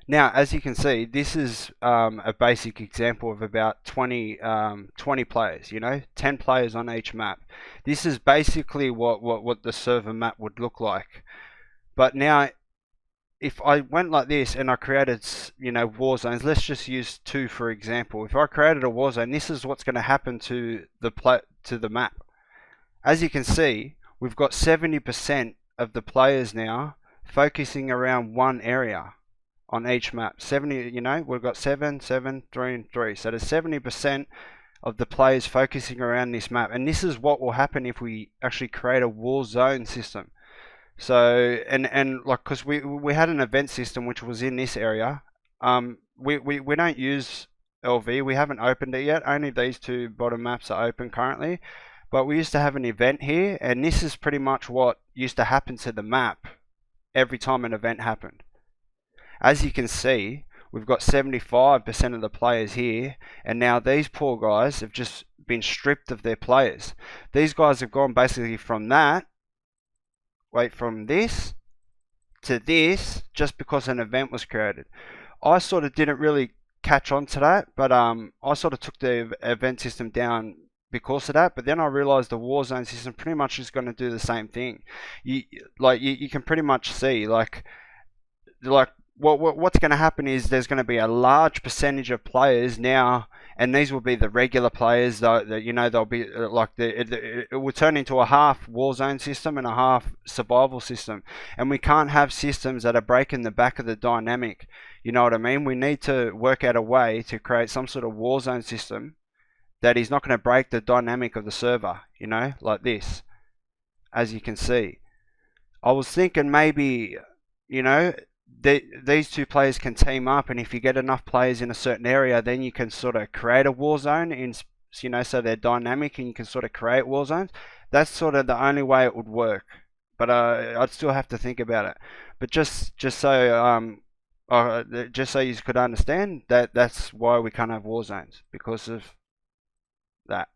Now, as you can see, this is a basic example of about 20 players, 10 players on each map. This is basically what the server map would look like. But now, if I went like this and I created, war zones, let's just use two for example. If I created a war zone, this is what's going to happen to the map. As you can see, we've got 70% of the players now focusing around one area on each map. 70, we've got 7, 7, 3, and 3. So there's 70% of the players focusing around this map. And this is what will happen if we actually create a Warzone system. So, and like, because we had an event system which was in this area. We don't use LV. We haven't opened it yet. Only these two bottom maps are open currently. But we used to have an event here, and this is pretty much what used to happen to the map every time an event happened. As you can see, we've got 75% of the players here, and now these poor guys have just been stripped of their players. These guys have gone basically from from this to this, just because an event was created. I sort of didn't really catch on to that, but I sort of took the event system down because of that. But then I realized the Warzone system pretty much is going to do the same thing. You can pretty much see like what's going to happen is there's going to be a large percentage of players now, and these will be the regular players. They'll be it will turn into a half Warzone system and a half survival system, and we can't have systems that are breaking the back of the dynamic. You know what I mean? We need to work out a way to create some sort of Warzone system that is not going to break the dynamic of the server. Like this, as you can see. I was thinking maybe, these two players can team up, and if you get enough players in a certain area, then you can sort of create a war zone so they're dynamic and you can sort of create war zones. That's sort of the only way it would work, but I'd still have to think about it. But just so you could understand that's why we can't have war zones, because of that.